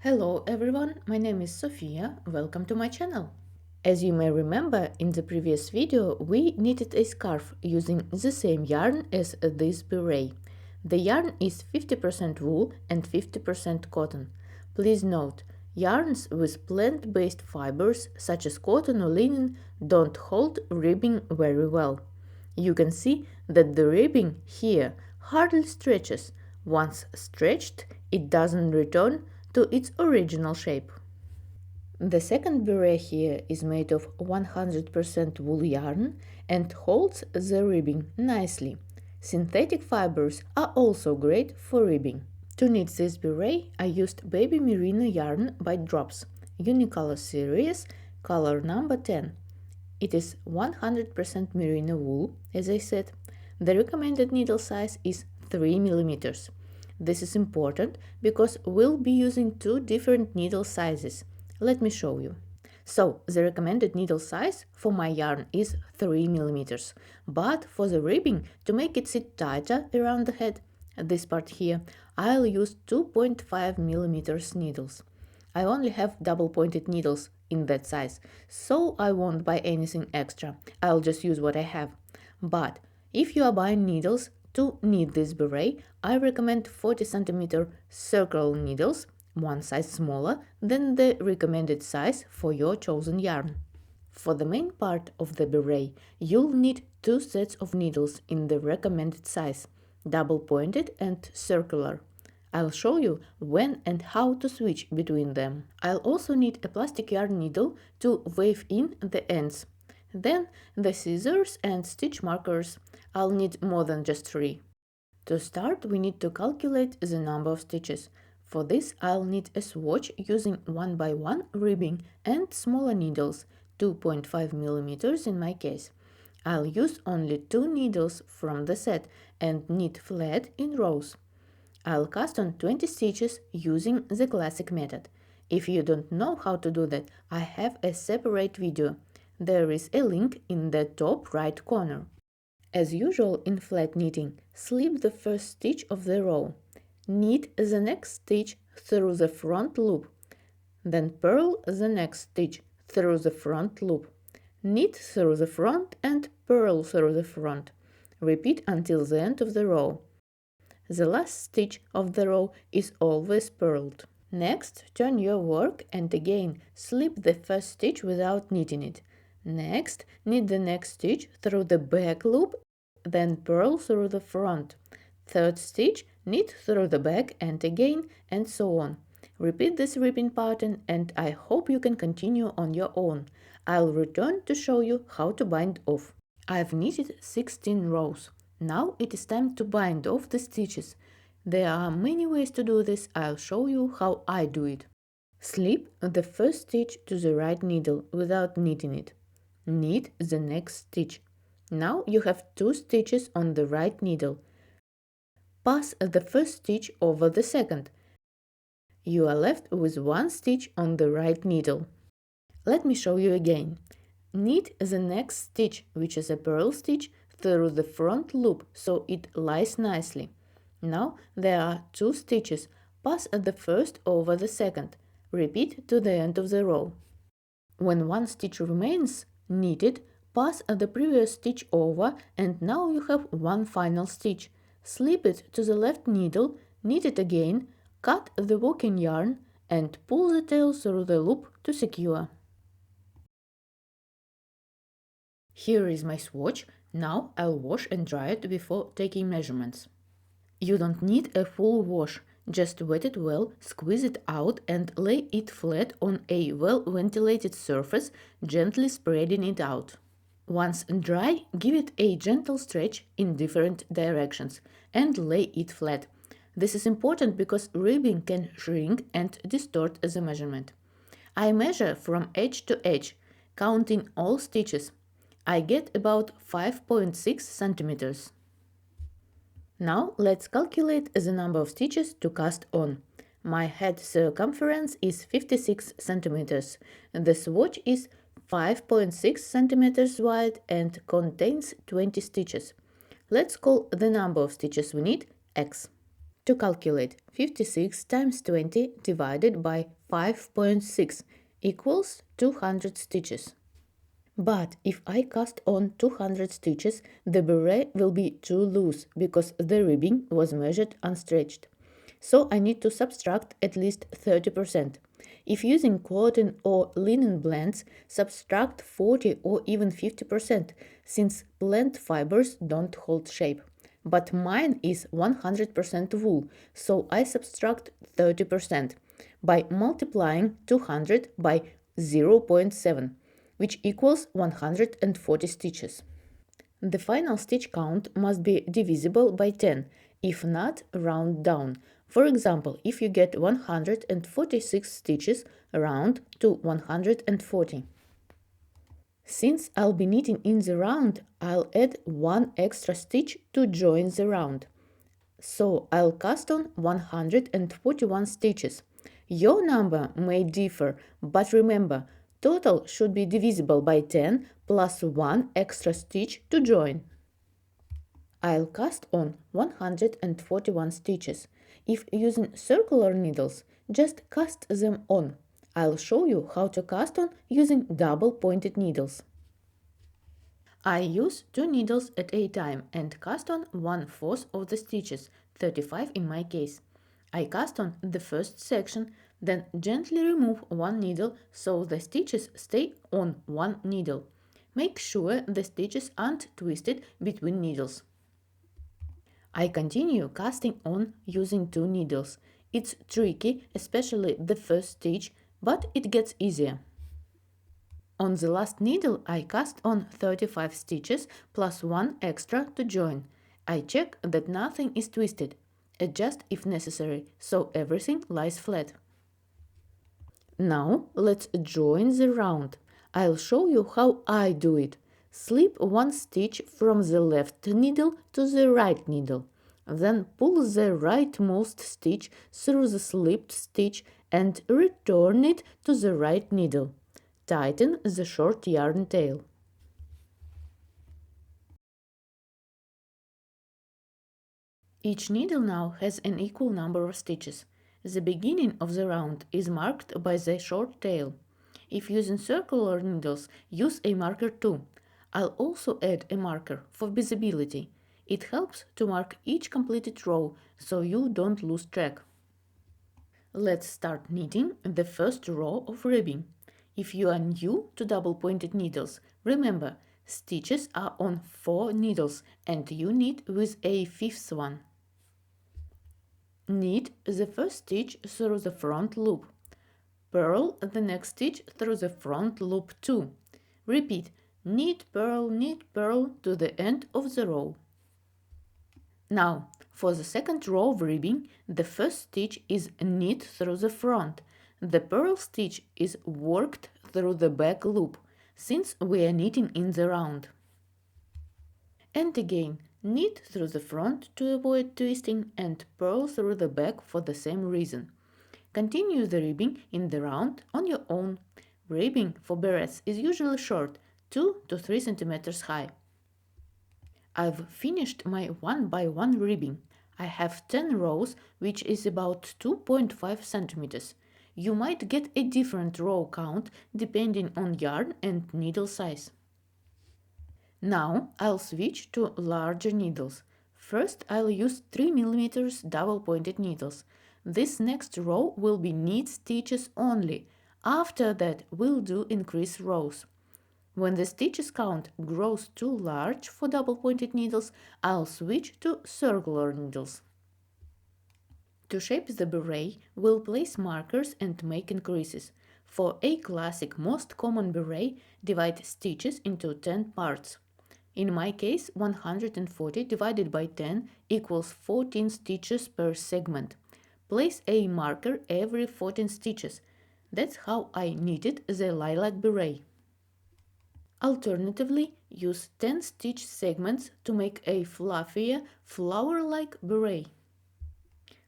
Hello everyone, my name is Sofia, welcome to my channel. As you may remember, in the previous video we knitted a scarf using the same yarn as this beret. The yarn is 50% wool and 50% cotton. Please note, yarns with plant-based fibers such as cotton or linen don't hold ribbing very well. You can see that the ribbing here hardly stretches. Once stretched, it doesn't return to its original shape. The second beret here is made of 100% wool yarn and holds the ribbing nicely. Synthetic fibers are also great for ribbing. To knit this beret, I used Baby Merino yarn by Drops, Unicolor series, color number 10. It is 100% merino wool, as I said. The recommended needle size is 3 millimeters. This is important because we'll be using two different needle sizes. Let me show you. So, the recommended needle size for my yarn is 3 millimeters, but for the ribbing, to make it sit tighter around the head, this part here, I'll use 2.5 millimeters needles. I only have double-pointed needles in that size, so I won't buy anything extra. I'll just use what I have. But if you are buying needles to knit this beret, I recommend 40 cm circle needles, one size smaller than the recommended size for your chosen yarn. For the main part of the beret, you'll need two sets of needles in the recommended size, double-pointed and circular. I'll show you when and how to switch between them. I'll also need a plastic yarn needle to wave in the ends. Then the scissors and stitch markers. I'll need more than just 3. To start, we need to calculate the number of stitches. For this, I'll need a swatch using 1x1 ribbing and smaller needles, 2.5 millimeters in my case. I'll use only 2 needles from the set and knit flat in rows. I'll cast on 20 stitches using the classic method. If you don't know how to do that, I have a separate video. There is a link in the top right corner. As usual in flat knitting, slip the first stitch of the row. Knit the next stitch through the front loop. Then purl the next stitch through the front loop. Knit through the front and purl through the front. Repeat until the end of the row. The last stitch of the row is always purled. Next, turn your work and again slip the first stitch without knitting it. Next, knit the next stitch through the back loop, then purl through the front. Third stitch, knit through the back and again, and so on. Repeat this ribbing pattern and I hope you can continue on your own. I'll return to show you how to bind off. I've knitted 16 rows. Now it is time to bind off the stitches. There are many ways to do this. I'll show you how I do it. Slip the first stitch to the right needle without knitting it. Knit the next stitch. Now you have 2 stitches on the right needle. Pass the first stitch over the second. You are left with 1 stitch on the right needle. Let me show you again. Knit the next stitch, which is a purl stitch, through the front loop so it lies nicely. Now there are 2 stitches. Pass the first over the second. Repeat to the end of the row. When 1 stitch remains knitted, pass the previous stitch over and now you have 1 final stitch. Slip it to the left needle, knit it again, cut the working yarn and pull the tail through the loop to secure. Here is my swatch. Now I'll wash and dry it before taking measurements. You don't need a full wash, just wet it well, squeeze it out and lay it flat on a well-ventilated surface, gently spreading it out. Once dry, give it a gentle stretch in different directions and lay it flat. This is important because ribbing can shrink and distort the measurement. I measure from edge to edge, counting all stitches. I get about 5.6 centimeters. Now let's calculate the number of stitches to cast on. My head circumference is 56 centimeters. The swatch is 5.6 centimeters wide and contains 20 stitches. Let's call the number of stitches we need X. To calculate, 56 times 20 divided by 5.6 equals 200 stitches. But if I cast on 200 stitches, the beret will be too loose because the ribbing was measured unstretched. So I need to subtract at least 30%. If using cotton or linen blends, subtract 40 or even 50% since blend fibers don't hold shape. But mine is 100% wool, so I subtract 30% by multiplying 200 by 0.7, which equals 140 stitches. The final stitch count must be divisible by 10, if not, round down. For example, if you get 146 stitches, round to 140. Since I'll be knitting in the round, I'll add one extra stitch to join the round. So I'll cast on 141 stitches. Your number may differ, but remember, total should be divisible by 10 plus one extra stitch to join. I'll cast on 141 stitches. If using circular needles, just cast them on. I'll show you how to cast on using double pointed needles. I use 2 needles at a time and cast on 1/4 of the stitches, 35 in my case. I cast on the first section, then gently remove one needle so the stitches stay on one needle. Make sure the stitches aren't twisted between needles. I continue casting on using 2 needles. It's tricky, especially the first stitch, but it gets easier. On the last needle I cast on 35 stitches plus one extra to join. I check that nothing is twisted. Adjust if necessary, so everything lies flat. Now let's join the round. I'll show you how I do it. Slip one stitch from the left needle to the right needle. Then pull the rightmost stitch through the slipped stitch and return it to the right needle. Tighten the short yarn tail. Each needle now has an equal number of stitches. The beginning of the round is marked by the short tail. If using circular needles, use a marker too. I'll also add a marker for visibility. It helps to mark each completed row so you don't lose track. Let's start knitting the first row of ribbing. If you are new to double pointed needles, remember, stitches are on 4 needles and you knit with a 5th one. Knit the first stitch through the front loop. Purl the next stitch through the front loop too. Repeat, knit, purl to the end of the row. Now, for the second row of ribbing, the first stitch is knit through the front. The purl stitch is worked through the back loop, since we are knitting in the round. And again, knit through the front to avoid twisting and purl through the back for the same reason. Continue the ribbing in the round on your own. Ribbing for berets is usually short, 2 to 3 cm high. I've finished my 1 by 1 ribbing. I have 10 rows, which is about 2.5 centimeters. You might get a different row count depending on yarn and needle size. Now I'll switch to larger needles. First I'll use 3 mm double pointed needles. This next row will be knit stitches only. After that we'll do increase rows. When the stitches count grows too large for double pointed needles, I'll switch to circular needles. To shape the beret, we'll place markers and make increases. For a classic most common beret, divide stitches into 10 parts. In my case, 140 divided by 10 equals 14 stitches per segment. Place a marker every 14 stitches. That's how I knitted the lilac beret. Alternatively, use 10 stitch segments to make a fluffier, flower-like beret.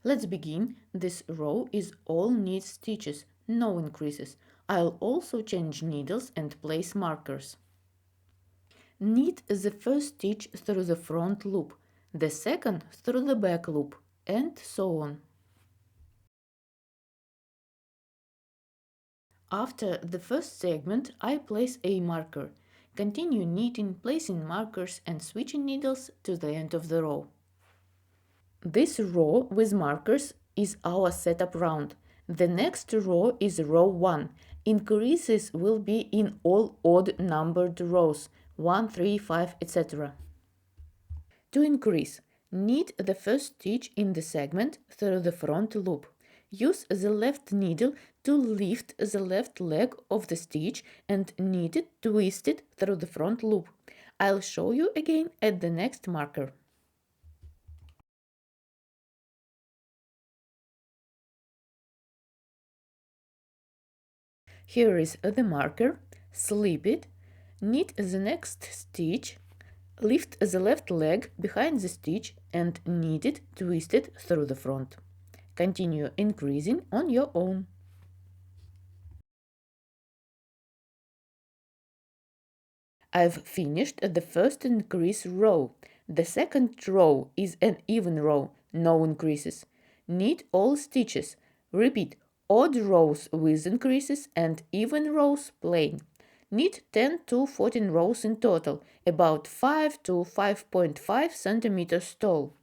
Let's begin. This row is all knit stitches, no increases. I'll also change needles and place markers. Knit the first stitch through the front loop, the second through the back loop. and so on. After the first segment, I place a marker. Continue knitting, placing markers and switching needles to the end of the row. This row with markers is our setup round. The next row is row 1. Increases will be in all odd numbered rows 1, 3, 5, etc. To increase, knit the first stitch in the segment through the front loop. Use the left needle to lift the left leg of the stitch and knit it, twist it through the front loop. I'll show you again at the next marker. Here is the marker, slip it, knit the next stitch, lift the left leg behind the stitch and knit it, twist it through the front. Continue increasing on your own. I've finished the first increase row. The second row is an even row, no increases. Knit all stitches. Repeat odd rows with increases and even rows plain. Knit 10 to 14 rows in total, about 5 to 5.5 centimeters tall.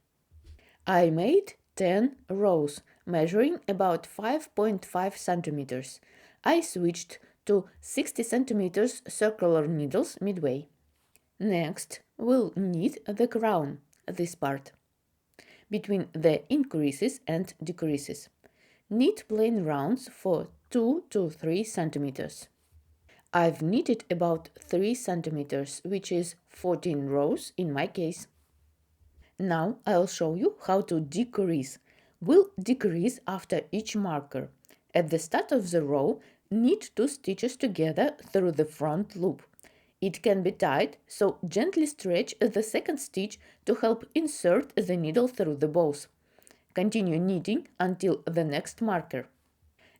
I made 10 rows, measuring about 5.5 centimeters. I switched to 60 centimeters circular needles midway. Next, we'll knit the crown, this part, between the increases and decreases. Knit plain rounds for 2 to 3 centimeters. I've knitted about 3 centimeters, which is 14 rows in my case. Now I'll show you how to decrease. We'll decrease after each marker. At the start of the row, knit 2 stitches together through the front loop. It can be tied, so gently stretch the second stitch to help insert the needle through the bows. Continue knitting until the next marker.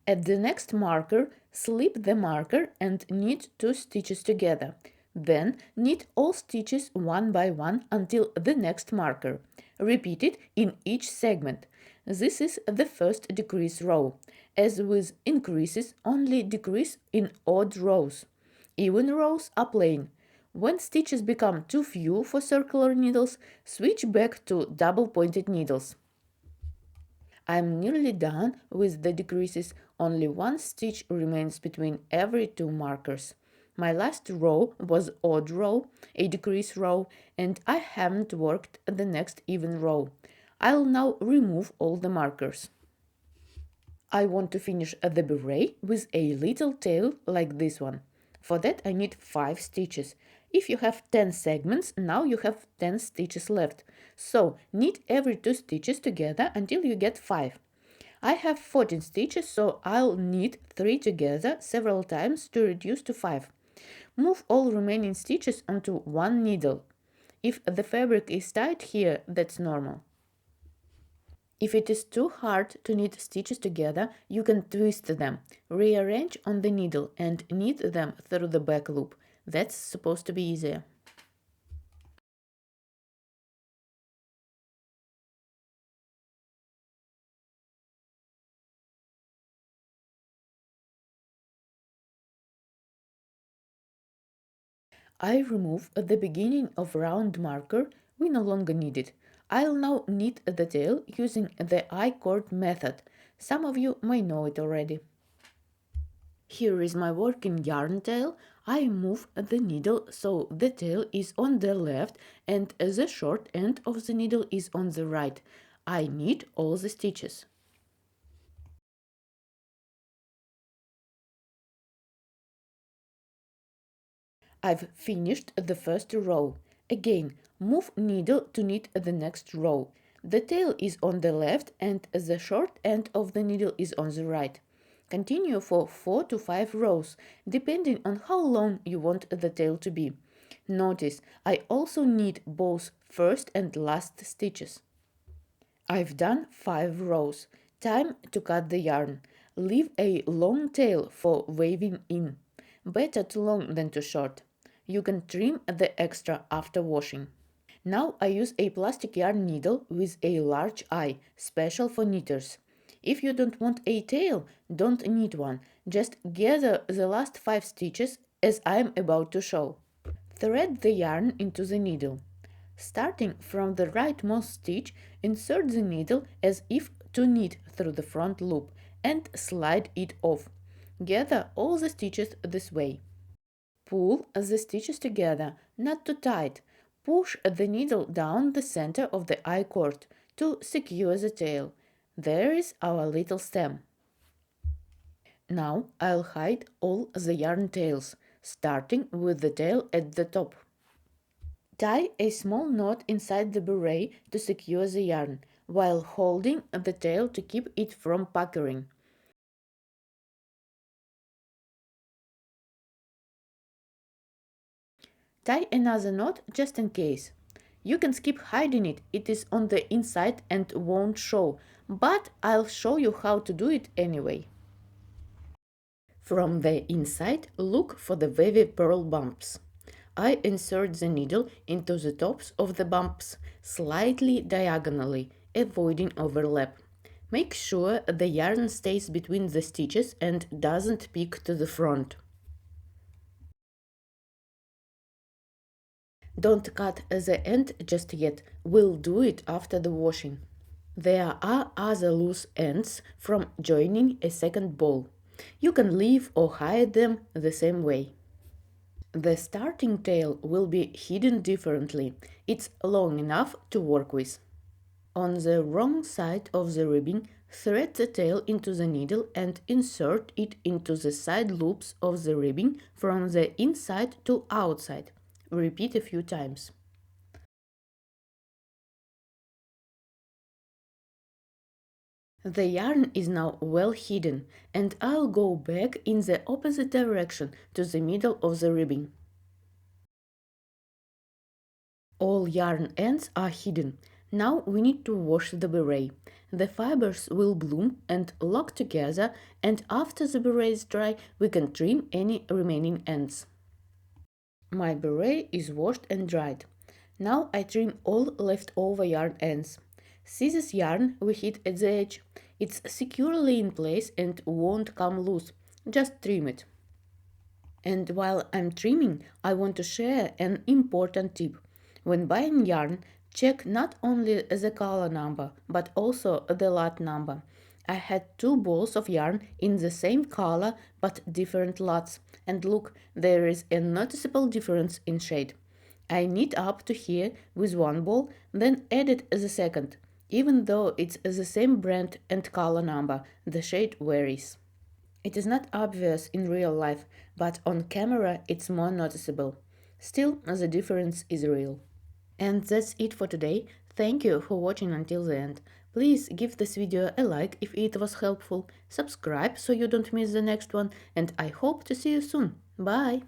At the next marker, slip the marker and knit 2 stitches together. Then knit all stitches one by one until the next marker. Repeat it in each segment. This is the first decrease row. As with increases, only decrease in odd rows. Even rows are plain. When stitches become too few for circular needles, switch back to double-pointed needles. I'm nearly done with the decreases, only one stitch remains between every 2 markers. My last row was odd row, a decrease row, and I haven't worked the next even row. I'll now remove all the markers. I want to finish the beret with a little tail like this one. For that I need 5 stitches. If you have 10 segments, now you have 10 stitches left. So knit every 2 stitches together until you get 5. I have 14 stitches, so I'll knit 3 together several times to reduce to 5. Move all remaining stitches onto one needle. If the fabric is tight here, that's normal. If it is too hard to knit stitches together, you can twist them, rearrange on the needle and knit them through the back loop. That's supposed to be easier. I remove the beginning of round marker, we no longer need it. I'll now knit the tail using the I-cord method. Some of you may know it already. Here is my working yarn tail. I move the needle so the tail is on the left and the short end of the needle is on the right. I knit all the stitches. I've finished the first row. Again, move needle to knit the next row. The tail is on the left and the short end of the needle is on the right. Continue for 4 to 5 rows, depending on how long you want the tail to be. Notice, I also knit both first and last stitches. I've done 5 rows. Time to cut the yarn. Leave a long tail for waving in. Better too long than too short. You can trim the extra after washing. Now I use a plastic yarn needle with a large eye, special for knitters. If you don't want a tail, don't knit one. Just gather the last 5 stitches as I am about to show. Thread the yarn into the needle. Starting from the rightmost stitch, insert the needle as if to knit through the front loop and slide it off. Gather all the stitches this way. Pull the stitches together, not too tight. Push the needle down the center of the I-cord to secure the tail. There is our little stem. Now I'll hide all the yarn tails, starting with the tail at the top. Tie a small knot inside the beret to secure the yarn, while holding the tail to keep it from puckering. Tie another knot just in case. You can skip hiding it, it is on the inside and won't show, but I'll show you how to do it anyway. From the inside, look for the wavy pearl bumps. I insert the needle into the tops of the bumps, slightly diagonally, avoiding overlap. Make sure the yarn stays between the stitches and doesn't peek to the front. Don't cut the end just yet, we'll do it after the washing. There are other loose ends from joining a second ball. You can leave or hide them the same way. The starting tail will be hidden differently. It's long enough to work with. On the wrong side of the ribbing, thread the tail into the needle and insert it into the side loops of the ribbing from the inside to outside. Repeat a few times. The yarn is now well hidden, and I'll go back in the opposite direction to the middle of the ribbing. All yarn ends are hidden. Now we need to wash the beret. The fibers will bloom and lock together, and after the beret is dry, we can trim any remaining ends. My beret is washed and dried. Now I trim all leftover yarn ends. See this yarn we hid at the edge? It's securely in place and won't come loose. Just trim it. And while I'm trimming, I want to share an important tip. When buying yarn, check not only the color number, but also the lot number. I had 2 balls of yarn in the same color but different lots, and look, there is a noticeable difference in shade. I knit up to here with 1 ball, then added the second. Even though it's the same brand and color number, the shade varies. It is not obvious in real life, but on camera it's more noticeable. Still, the difference is real. And that's it for today. Thank you for watching until the end. Please give this video a like if it was helpful, subscribe so you don't miss the next one, and I hope to see you soon. Bye!